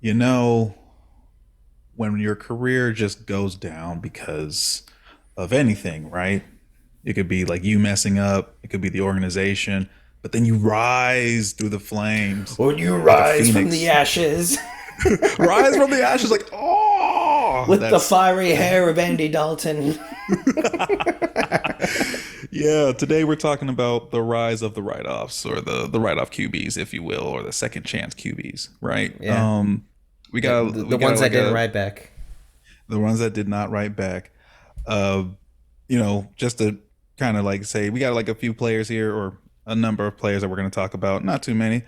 You know, when your career just goes down because of anything, right? It could be like you messing up, it could be the organization, but then you rise through the flames When you like a rise from the phoenix. ashes Rise from the ashes like, oh, with the fiery hair of Andy Dalton. yeah, today we're talking about the rise of the write-offs or the write-off QBs, if you will, or the second chance QBs, right? Yeah, We the, got the we the got ones that like didn't a write back. the ones that did not write back. Uh, just to kind of like say, we got like a few players here or a number of players that we're going to talk about, not too many.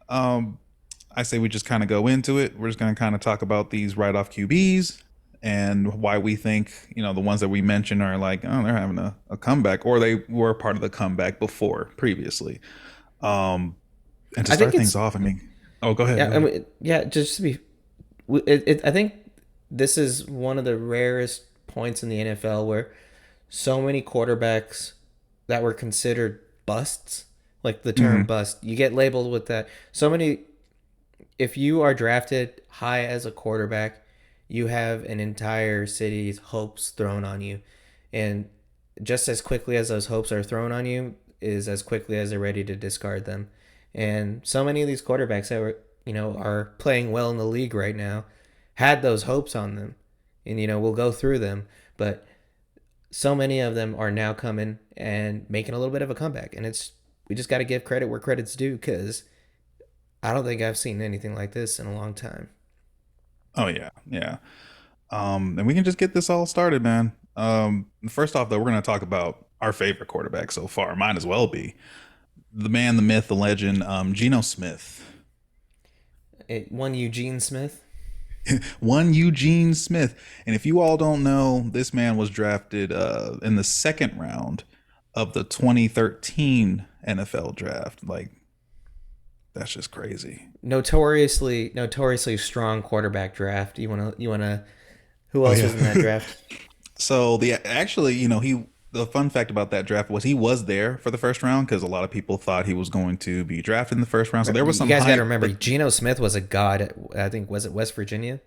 Um, I say we just kind of go into it. We're just going to kind of talk about these write-off QBs and why we think, the ones that we mentioned are like, oh, they're having a comeback or they were part of the comeback before previously. Um, and to I think start things it's off, I mean, oh, go ahead, yeah. go I ahead. mean, yeah. Just to be, I think this is one of the rarest points in the NFL where so many quarterbacks that were considered busts, like the term Hmm. bust, you get labeled with that. So many. If you are drafted high as a quarterback, you have an entire city's hopes thrown on you. And just as quickly as those hopes are thrown on you, is as quickly as they're ready to discard them. And so many of these quarterbacks that are playing well in the league right now had those hopes on them. And we'll go through them, but so many of them are now coming and making a little bit of a comeback. And it's we just got to give credit where credit's due because I don't think I've seen anything like this in a long time. Oh yeah, yeah. And we can just get this all started, man. First off, though, we're going to talk about our favorite quarterback so far. Might as well be the man, the myth, the legend, Geno Smith. One Eugene Smith. One Eugene Smith. And if you all don't know, this man was drafted in the second round of the 2013 NFL draft. Like, that's just crazy. Notoriously strong quarterback draft. You wanna who Oh else yeah. was in that draft? So the fun fact about that draft was he was there for the first round because a lot of people thought he was going to be drafted in the first round. So there was You some guys got to hype, remember, but Geno Smith was a god. I think was it West Virginia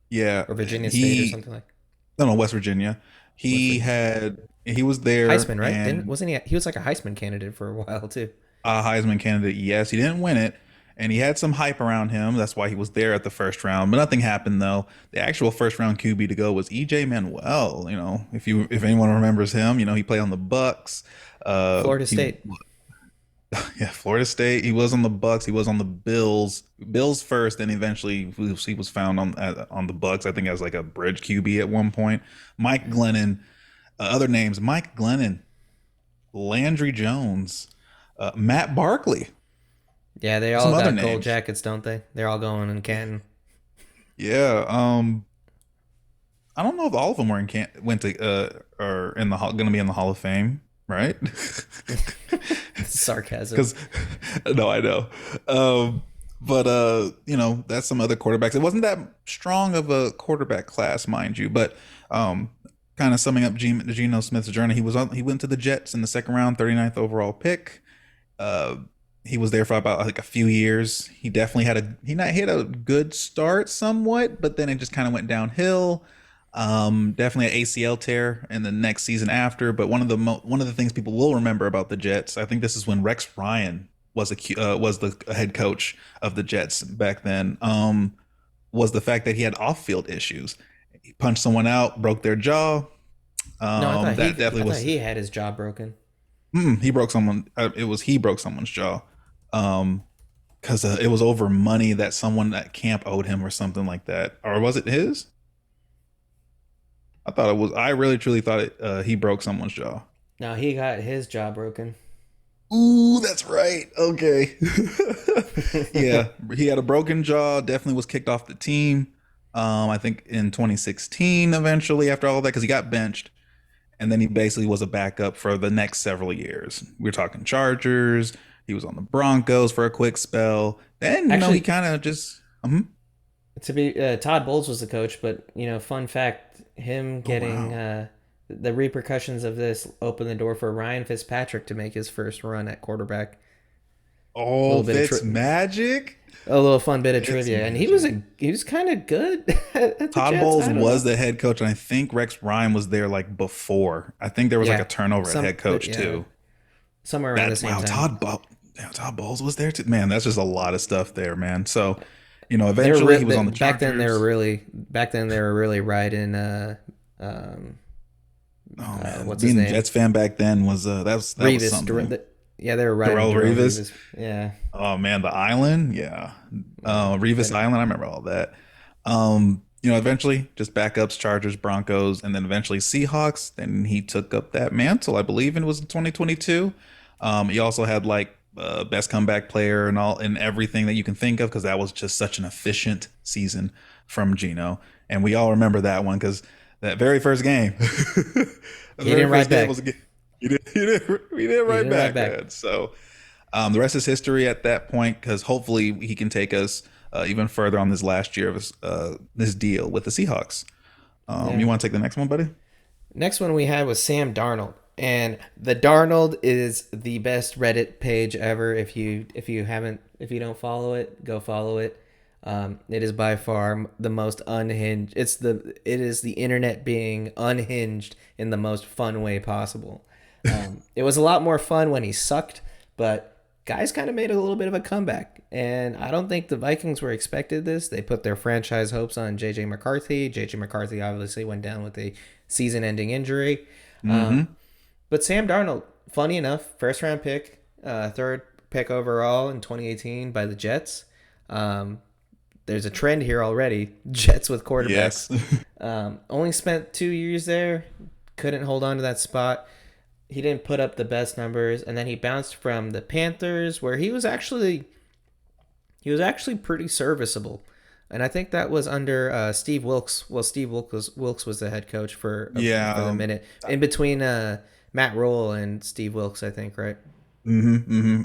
yeah, or Virginia State or he something like no no West Virginia. West He Virginia. had he was there Heisman, right? Didn't and wasn't he? He was like a Heisman candidate for a while too. a Heisman candidate. Yes, he didn't win it, and he had some hype around him. That's why he was there at the first round. But nothing happened though. The actual first round QB to go was EJ Manuel. If anyone remembers him, he played on the Bucks. Florida He State. Yeah, Florida State. He was on the Bucks. He was on the Bills. Bills first, then eventually he was found on the Bucks. I think as like a bridge QB at one point. Mike Glennon. Other names: Mike Glennon, Landry Jones, Matt Barkley. Yeah, they all Some other got gold names. jackets, don't they? They're all going in Canton. Yeah. I don't know if all of them went to are in the going to be in the Hall of Fame, right? Sarcasm. Because no, I know. But that's some other quarterbacks. It wasn't that strong of a quarterback class, mind you. But kind of summing up Geno Smith's journey, he went to the Jets in the second round, 39th overall pick. Uh, he was there for about like a few years. He definitely had a good start somewhat, but then it just kind of went downhill. Definitely an ACL tear in the next season after. But one of the things people will remember about the Jets, I think this is when Rex Ryan was the head coach of the Jets back then. Was the fact that he had off field issues. He punched someone out, broke their jaw. No, That definitely I thought was. he had his jaw broken. He broke someone. It was he broke someone's jaw. Um, because it was over money that someone at camp owed him or something like that, or was it his? I thought it was. I really truly thought he broke someone's jaw. No, he got his jaw broken. Ooh, that's right. Okay. Yeah, he had a broken jaw. Definitely was kicked off the team. I think in 2016, eventually after all that, because he got benched, and then he basically was a backup for the next several years. We're talking Chargers. He was on the Broncos for a quick spell. Then he Actually, kind of just. to be Todd Bowles was the coach, but fun fact, him Oh getting wow. the repercussions of this opened the door for Ryan Fitzpatrick to make his first run at quarterback. A Oh, little bit of Fitz Magic. a little fun bit of Fitz trivia, and Magic. he was kind of good at the Todd Jets. Bowles I don't was know. the head coach, and I think Rex Ryan was there like before. I think there was like a Yeah, turnover at head coach yeah, too. somewhere around the That same wow, time. Todd Bowles was there too. Man, that's just a lot of stuff there, man. So, They were eventually he was on the back then. They were Chargers. really back then. They were really riding. Um, Oh man, what's his being a name? Jets fan back then was that was Revis. something. Yeah, they were riding Darrell Darrell Revis. Revis. Yeah, Oh man, the island, yeah. yeah. Revis But Island, I remember all that. Eventually just backups, Chargers, Broncos, and then eventually Seahawks. Then he took up that mantle, I believe it was in 2022. He also had like best comeback player and all and everything that you can think of because that was just such an efficient season from Gino. And we all remember that one because that very first game, the he very didn't first ride game was back. a game. He didn't He right didn't ride back, back. man. So the rest is history at that point because hopefully he can take us even further on this last year of this deal with the Seahawks. Yeah. You want to take the next one, buddy? Next one we had was Sam Darnold, and the Darnold is the best Reddit page ever. If you don't follow it, go follow it. It is by far the most unhinged. It is the internet being unhinged in the most fun way possible. It was a lot more fun when he sucked, but guys kind of made a little bit of a comeback. And I don't think the Vikings were expected this. They put their franchise hopes on JJ McCarthy. JJ McCarthy obviously went down with a season-ending injury. Mm-hmm. But Sam Darnold, funny enough, first round pick, third pick overall in 2018 by the Jets. Um, there's a trend here already. Jets with quarterbacks. Yes. Only spent 2 years there. Couldn't hold on to that spot. He didn't put up the best numbers, and then he bounced from the Panthers, where he was actually pretty serviceable. And I think that was under Steve Wilkes. Well, Wilkes was the head coach Yeah. for the minute in between Matt Rule and Steve Wilkes, I think, right? I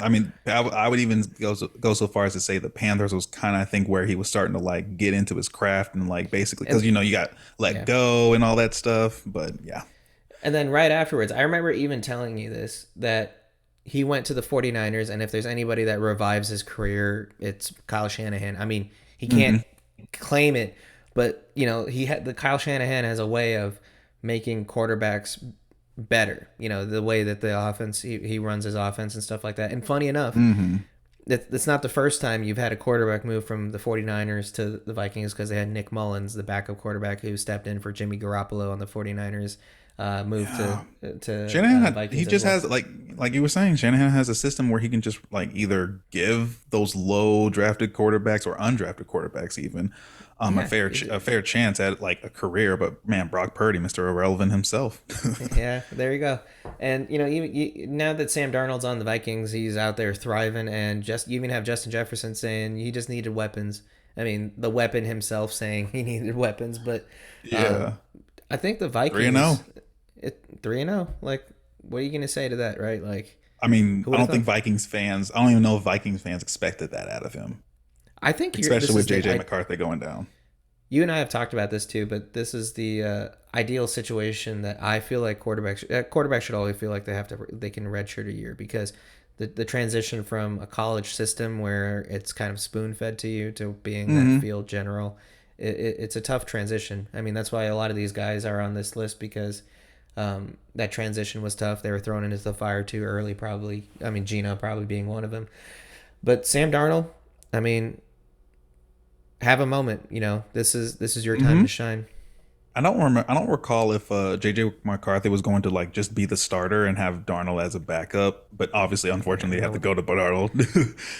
mean, I would even go so far as to say the Panthers was kind of, I think, where he was starting to like get into his craft and like basically because And you got let yeah, go and all that stuff. But yeah, and then right afterwards, I remember even telling you this that he went to the 49ers, and if there's anybody that revives his career, it's Kyle Shanahan. I mean, he can't hmm claim it, but he had the Kyle Shanahan has a way of making quarterbacks better. The way that the offense he runs his offense and stuff like that. And funny enough, hmm it's not the first time you've had a quarterback move from the 49ers to the Vikings because they had Nick Mullins, the backup quarterback who stepped in for Jimmy Garoppolo on the 49ers, moved yeah. to He Vikings as just well. has like you were saying, Shanahan has a system where he can just like either give those low drafted quarterbacks or undrafted quarterbacks even Yeah, a fair chance at like a career. But man, Brock Purdy, Mr. Irrelevant himself. yeah, there you go. And now that Sam Darnold's on the Vikings, he's out there thriving, and just you even have Justin Jefferson saying he just needed weapons. I mean, the weapon himself saying he needed weapons, but um, Yeah, I think the 3-0. Vikings, 3-0. Like, what are you gonna say to that, right? Like, I mean, who I would have don't think thought? Vikings fans. I don't even know if Vikings fans expected that out of him, I think you're. especially This with is the JJ I. McCarthy going down. You and I have talked about this too, but this is the ideal situation that I feel like quarterbacks should always feel like they can redshirt a year because the transition from a college system where it's kind of spoon fed to you to being that hmm field general, it's a tough transition. I mean, that's why a lot of these guys are on this list because that transition was tough. They were thrown into the fire too early, probably. I mean, Gino probably being one of them, but Sam Darnold, I mean, have a moment. This is your time hmm to shine. I don't remember. I don't recall if JJ McCarthy was going to like just be the starter and have Darnold as a backup. But obviously, unfortunately, they have to Well, go to Darnold.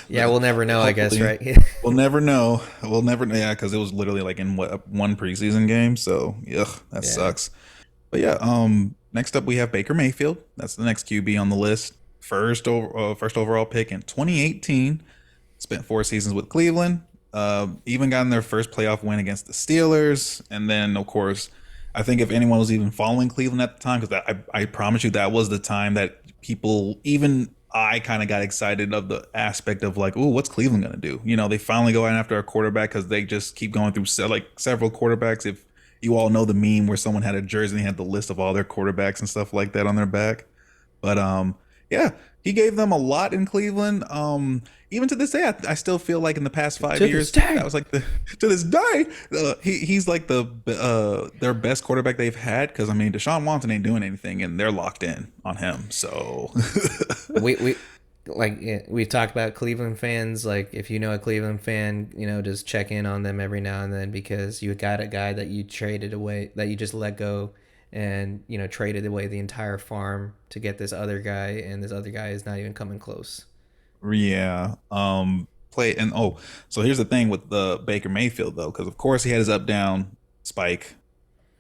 yeah, we'll never know, I guess, Hopefully, right? we'll never know. We'll never know. Yeah, because it was literally like in one preseason game. So yeah, that Yeah. sucks. But yeah, next up we have Baker Mayfield. That's the next QB on the list. First overall pick in 2018. Spent 4 seasons with Cleveland. Even gotten their first playoff win against the Steelers, and then of course, I think if anyone was even following Cleveland at the time, because I promise you that was the time that people, even I, kind of got excited of the aspect of like, oh, what's Cleveland gonna do? They finally go in after a quarterback because they just keep going through like several quarterbacks. If you all know the meme where someone had a jersey and they had the list of all their quarterbacks and stuff like that on their back, but Yeah, he gave them a lot in Cleveland. Even to this day, I still feel like in the past five To this years, that day. was like the to this day, he's like their best quarterback they've had. Because I mean, Deshaun Watson ain't doing anything, and they're locked in on him. So We like we've talked about Cleveland fans. Like if you know a Cleveland fan, just check in on them every now and then because you got a guy that you traded away, that you just let go, and traded away the entire farm to get this other guy, and this other guy is not even coming close. yeah, play and so here's the thing with the Baker Mayfield though, because of course he had his up down spike.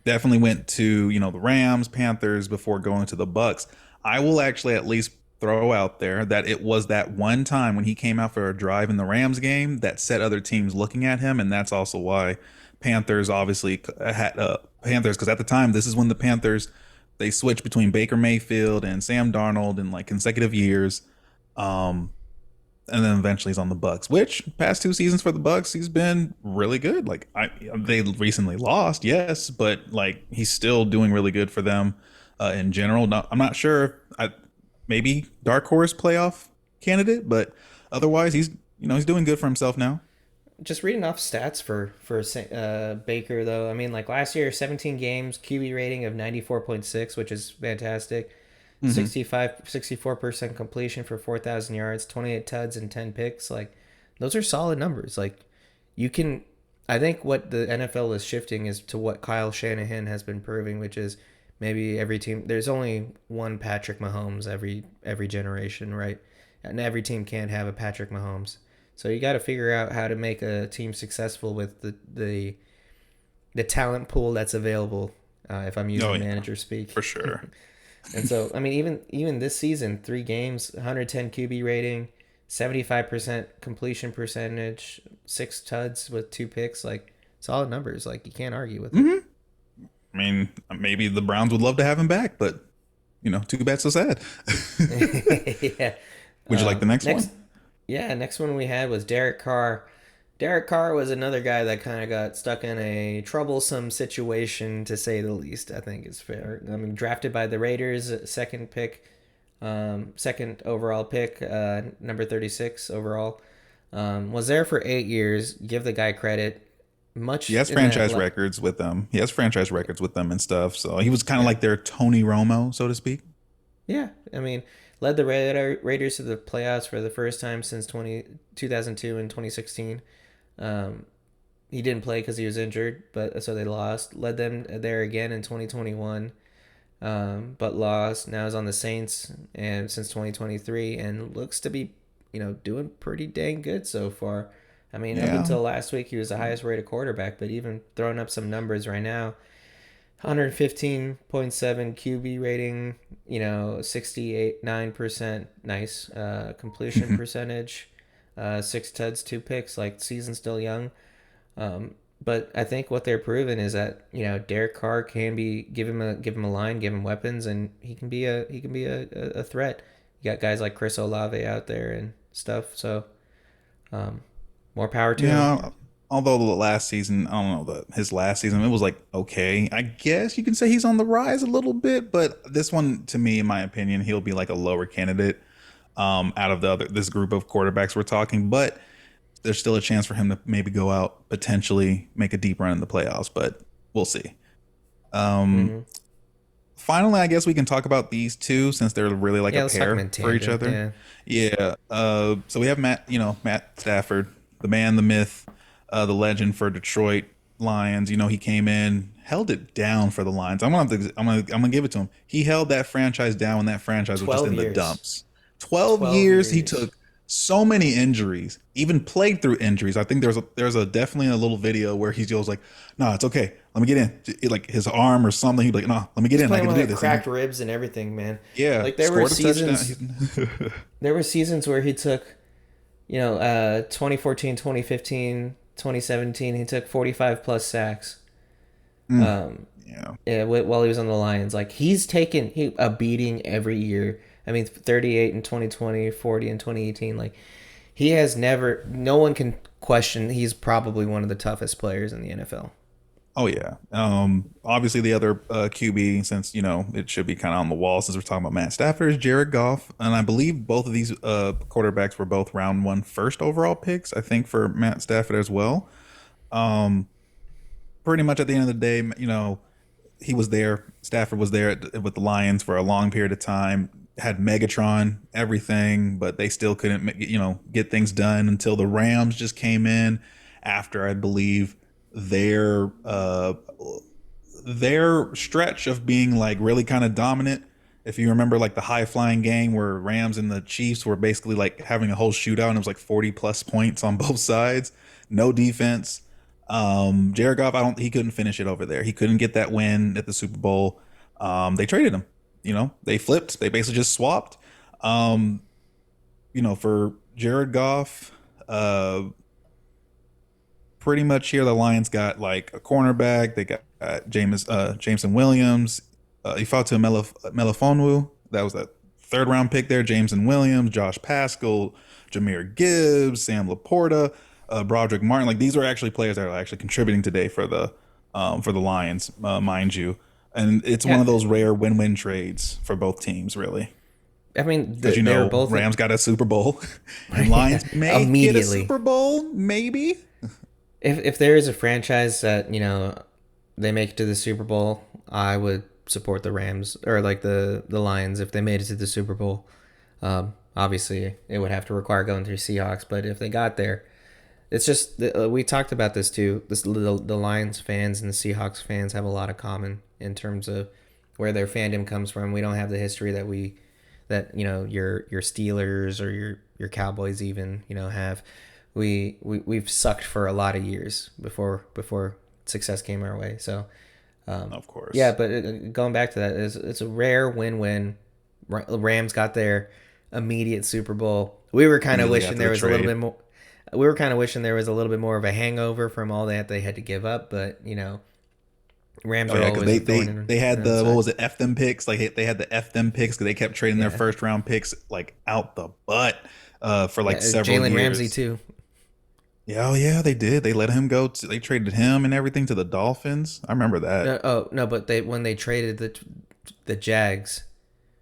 Definitely went to the Rams, Panthers before going to the Bucks. I will actually at least throw out there that it was that one time when he came out for a drive in the Rams game that set other teams looking at him, and that's also why Panthers obviously had Panthers, because at the time this is when the Panthers they switched between Baker Mayfield and Sam Darnold in like consecutive years. Um, and then eventually he's on the Bucks. Which past 2 seasons for the Bucks, he's been really good. Like they recently lost, yes, but like he's still doing really good for them in general. I'm not sure. Maybe dark horse playoff candidate, but otherwise he's doing good for himself now. Just reading off stats for Baker though. I mean, like last year, 17 games, QB rating of 94.6, which is fantastic. Hmm. 64% completion for 4,000 yards, 28 tuds and 10 picks. Like those are solid numbers. Like you can I think what the NFL is shifting is to what Kyle Shanahan has been proving, which is maybe every team there's only one Patrick Mahomes every generation, right? And every team can't have a Patrick Mahomes. So you got to figure out how to make a team successful with the talent pool that's available. If I'm Oh using yeah, manager speak, for sure. and so I mean, even this season, 3 games, 110 QB rating, 75% completion percentage, 6 tuds with 2 picks, like solid numbers. Like you can't argue with it. Hmm. I mean, maybe the Browns would love to have him back, but too bad, so sad. Yeah. Would you like the next Next, one? yeah, next one we had was Derek Carr. Derek Carr was another guy that kind of got stuck in a troublesome situation, to say the least. I think is fair. I mean, drafted by the Raiders, second pick, second overall pick, number 36 overall. Was there for 8 years. Give the guy credit. He Much has in that, franchise records with them. He has franchise records with them and stuff. So he was kind of yeah, like their Tony Romo, so to speak. yeah. I mean, led the Raiders to the playoffs for the first time since 2002 and 2016. Um, he didn't play because he was injured, but so they lost. Led them there again in 2021, but lost. Now he's on the Saints and since 2023, and looks to be doing pretty dang good so far. I mean, up Yeah. until last week, he was the highest rated quarterback, but even throwing up some numbers right now, 115.7 QB rating, 68.9% nice completion percentage, 6 tuds, 2 picks. Like season's still young, but I think what they're proving is that Derek Carr can be give him a line, give him weapons, and he can be a threat. You got guys like Chris Olave out there and stuff, so um, more power to him. Yeah. Although the last season, I don't know, his last season, it was like okay. I guess you can say he's on the rise a little bit, but this one, to me, in my opinion, he'll be like a lower candidate out of this group of quarterbacks we're talking. But there's still a chance for him to maybe go out, potentially make a deep run in the playoffs, but we'll see. Um, Hmm. Finally, I guess we can talk about these two since they're really like a Yeah, let's talk him pair in for each tandem. other. Yeah, Yeah. So we have Matt Stafford, the man, the myth, the legend for Detroit Lions. He came in, held it down for the Lions. I'm gonna give it to him. He held that franchise down when that franchise was just 12 in the years. dumps. 12 12 years. He years. took so many injuries, even played through injuries. I think there's a definitely a little video where he goes like, "No, it's okay. Let me get in." Like his arm or something. He'd be like, "No, let me get He's in. I playing can with do like this." cracked ribs and everything, man. Yeah, Like scored a touchdown. there were seasons where he took, 2014, 2015, 2017, he took 45 plus sacks. Mm, Um, yeah. yeah, while he was on the Lions, like he's taken a beating every year. I mean, 38 in 2020, 40 in 2018. Like he has never. No one can question. He's probably one of the toughest players in the NFL. Oh yeah. Obviously the other QB, since it should be kind of on the wall since we're talking about Matt Stafford, is Jared Goff, and I believe both of these quarterbacks were both round one first overall picks. I think for Matt Stafford as well. Um, Pretty much at the end of the day, he was there. Stafford was there with the Lions for a long period of time. Had Megatron, everything, but they still couldn't, get things done until the Rams just came in after, I believe, their their stretch of being like really kind of dominant. If you remember, like the high flying game where Rams and the Chiefs were basically like having a whole shootout, and it was like 40 plus points on both sides, no defense. Jared Goff, I don't, he couldn't finish it over there. He couldn't get that win at the Super Bowl. They traded him. They flipped. They basically just swapped. Um, for Jared Goff, pretty much here the Lions got like a cornerback. They got Jameson Williams. Ifeatu Melifonwu. That was that third round pick there. Jameson Williams, Josh Pascal, Jameer Gibbs, Sam Laporta, Broderick Martin. Like these were actually players that are actually contributing today for the Lions, mind you. And it's one Yeah, of those rare win-win trades for both teams, really. I mean Because they were both Rams got a Super Bowl, and Lions may get a immediately. Super Bowl, maybe. If there is a franchise that they make it to the Super Bowl, I would support the Rams or like the Lions if they made it to the Super Bowl. Obviously, it would have to require going through Seahawks, but if they got there, it's just we talked about this too. The Lions fans and the Seahawks fans have a lot of common in terms of where their fandom comes from. We don't have the history that your Steelers or your Cowboys even have. We've sucked for a lot of years before success came our way. So Of yeah, course. but going back to that, it's a rare win-win. Rams got their immediate Super Bowl. We were kind of Immediately wishing after there the was a little trade. bit more. We were kind of wishing there was a little bit more of a hangover from all that they had to give up, but Rams Oh are yeah, because always they, a thorn they they in had the the, what side. was it, F them picks, like they had the F them picks because they kept trading their Yeah, first round picks like out the butt for like yeah. several Jalen Ramsey years. too. Yeah, oh yeah, they did. They let him go. They traded him and everything to the Dolphins. I remember that. No, oh no, but they when they traded the Jags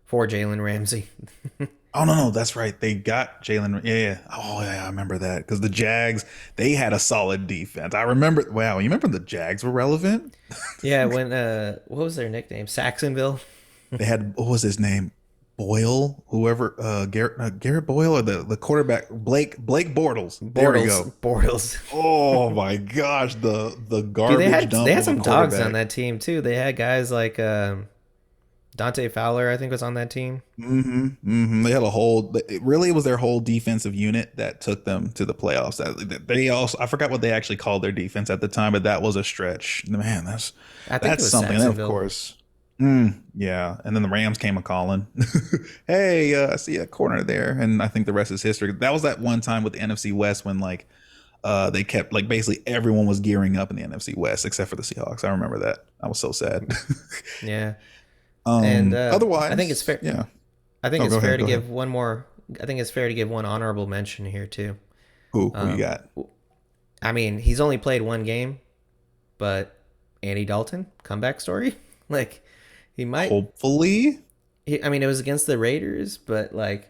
for Jalen Ramsey. Oh no, that's right. They got Jalen. Yeah, yeah. Oh yeah, I remember that because the Jags, they had a solid defense. I remember. Wow, you remember the Jags were relevant? Yeah, when what was their nickname? Saxonville. They had, what was his name? Boyle, whoever, Garrett Boyle, or the quarterback Blake Bortles. There we go. Bortles. Oh my gosh, the Dude, garbage they dump had of a some dogs on quarterback. that team too. They had guys like Dante Fowler, I think, was on that team. They had a whole. It really was their whole defensive unit that took them to the playoffs. They also, I forgot what they actually called their defense at the time, but that was a stretch. Man, I think it that's was something. And then of Saxonville. course, yeah. And then the Rams came a calling. Hey, I see a corner there, and I think the rest is history. That was that one time with the NFC West when like they kept like basically everyone was gearing up in the NFC West except for the Seahawks. I remember that. I was so sad. Yeah, and I think it's Otherwise, fair. yeah. I think Oh, it's go fair ahead. to Go ahead. give one more. I think it's fair to give one honorable mention here too. Who you Um, got? I mean, he's only played one game, but Andy Dalton comeback story. Like he might. Hopefully. I mean, it was against the Raiders, but like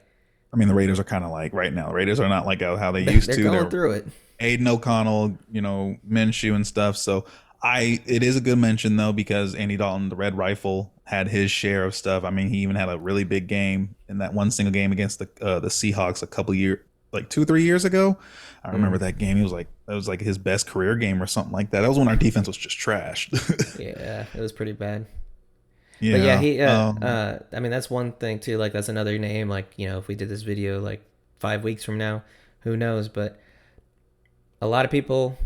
I mean, the Raiders are kind of like right now. The Raiders are not like how they used they're to. going They're through it. Aiden O'Connell, Minshew and stuff. So it is a good mention though because Andy Dalton, the Red Rifle, had his share of stuff. I mean, he even had a really big game in that one single game against the Seahawks a couple years, like 2 3 years ago. I remember Mm, that game. He was like that was like his best career game or something like that. That was when our defense was just trash. yeah, it was pretty bad. But yeah, Yeah. he. I mean, that's one thing too. Like that's another name. Like if we did this video like 5 weeks from now, who knows? But a lot of people.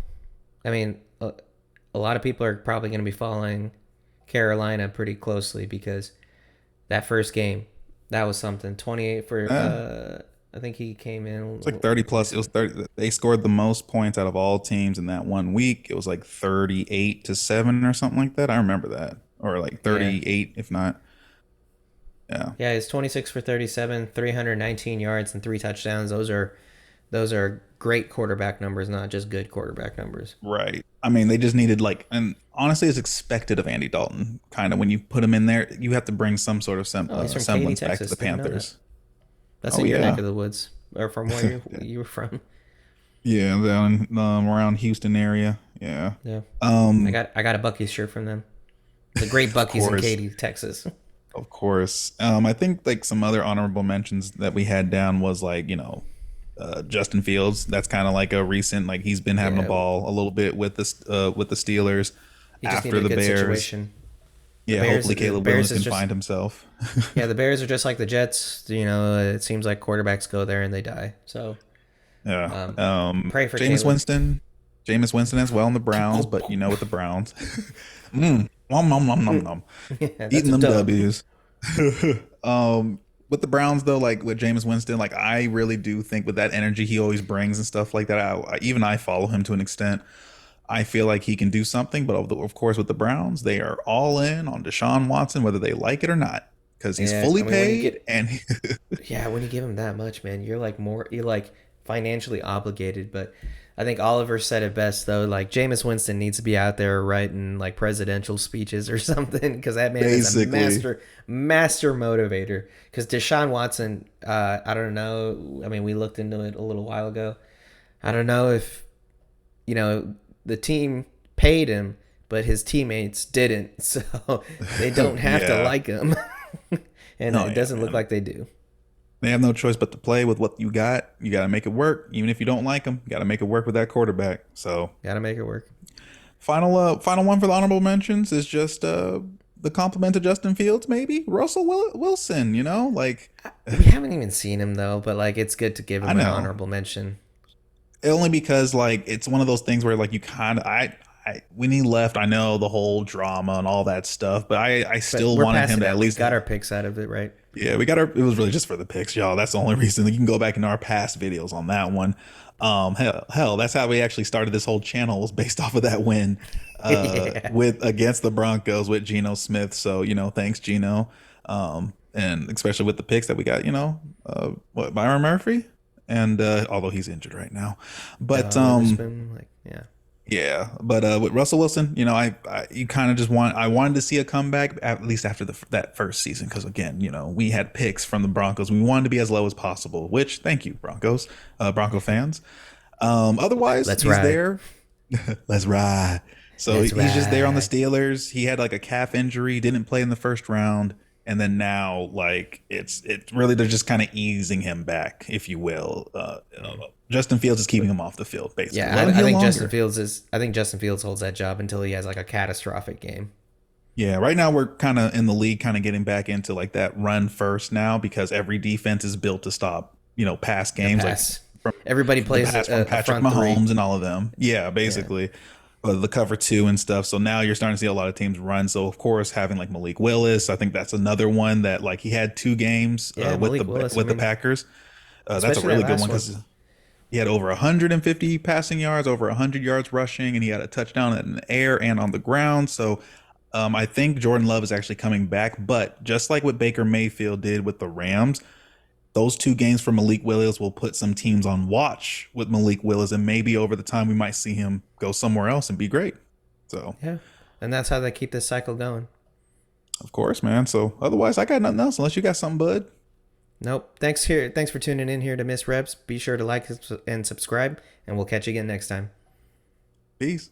I mean, a lot of people are probably going to be following Carolina pretty closely because that first game, that was something. 28 for. Yeah. I think he came in. It's like 30 Let me plus. It see. was 30. They scored the most points out of all teams in that one week. It was like 38-7 or something like that. I remember that. Or like Yeah. 38, if not. Yeah. Yeah, he's 26 for 37, 319 yards and three touchdowns. Those are great quarterback numbers, not just good quarterback numbers. Right. I mean, they just needed like, and honestly is expected of Andy Dalton. Kind of when you put him in there, you have to bring some sort of Oh, he's from Katy, semblance back to Texas. the Didn't know that. Panthers. That's Oh in your neck yeah, of the woods, or from where you were from. yeah, down around Houston area. Yeah. Yeah, Um, I got a Bucky's shirt from them. The great of Bucky's in course, Katy, Texas. of course. I think like some other honorable mentions that we had down was like Justin Fields. That's kind of like a recent like he's been having a Yeah, ball a little bit with the Steelers he just after needed a the good Bears. situation. Yeah, hopefully The Caleb Bears Williams is can just find himself. yeah. The Bears are just like the Jets. You know, it seems like quarterbacks go there and they die. So Yeah. um, pray for Jameis Caleb. Winston. Jameis Winston as well in the Browns, but with the Browns. Nom nom nom nom nom. Yeah, that's Eating a them dub. W's. With the Browns though, like with Jameis Winston, like I really do think with that energy he always brings and stuff like that, even I follow him to an extent. I feel like he can do something, but of course with the Browns, they are all in on Deshaun Watson, whether they like it or not, because he's Yeah, fully I mean when you paid get and yeah when you give him that much, man, you're like financially obligated. But I think Oliver said it best though. Like Jameis Winston needs to be out there writing like presidential speeches or something because that man is a basically, master motivator. Because Deshaun Watson, I don't know. I mean, we looked into it a little while ago. I don't know if you know the team paid him, but his teammates didn't, so they don't have to yeah, like him, and no, it yeah, doesn't look man. like they do. They have no choice but to play with what you got. You got to make it work, even if you don't like them. You got to make it work with that quarterback. So, Got to make it work. final one for the honorable mentions is just the compliment to Justin Fields, maybe Russell Wilson. Like We haven't even seen him though, but like it's good to give I him an know honorable mention. only because like it's one of those things where like you kind of when he left, I know the whole drama and all that stuff, but I But still we're wanted past him it to now. at We least. got our picks out of it, right? Yeah, we got our. It was really just for the picks, y'all. That's the only reason. Like, you can go back in our past videos on that one. Hell, that's how we actually started this whole channel was based off of that win, Yeah. with against the Broncos with Geno Smith. So thanks Geno, and especially with the picks that we got. What Byron Murphy, and although he's injured right now, but Witherspoon, like yeah. yeah, but with Russell Wilson, you kind of just I wanted to see a comeback at least after that first season because again, we had picks from the Broncos. We wanted to be as low as possible, which thank you Broncos, Bronco fans. Otherwise, Let's he's ride. there. Let's ride. So Let's he's just there on the ride. Steelers. He had like a calf injury, didn't play in the first round, and then now like it's really they're just kind of easing him back, if you will. Justin Fields is keeping him off the field, basically. Yeah, Let him I heal think Justin longer. Fields is. I think Justin Fields holds that job until he has like a catastrophic game. Yeah, right now we're kind of in the league, kind of getting back into like that run first now because every defense is built to stop, pass The games like pass. from Everybody the plays pass from a Patrick front three. Mahomes and all of them. Yeah, Yeah, basically, the cover two and stuff. So now you're starting to see a lot of teams run. So of course, having like Malik Willis, I think that's another one that like he had 2 games yeah, Malik Willis. I with the mean, Packers. That's a especially that really good last one one. because he had over 150 passing yards, over 100 yards rushing, and he had a touchdown in the air and on the ground. So I think Jordan Love is actually coming back, but just like what Baker Mayfield did with the Rams, those 2 games for Malik Willis will put some teams on watch with Malik Willis, and maybe over the time we might see him go somewhere else and be great. So, Yeah, and that's how they keep this cycle going. of course, man. So, otherwise, I got nothing else unless you got something, bud. Nope. Thanks for tuning in here to Miss Reps. Be sure to like and subscribe, and we'll catch you again next time. Peace.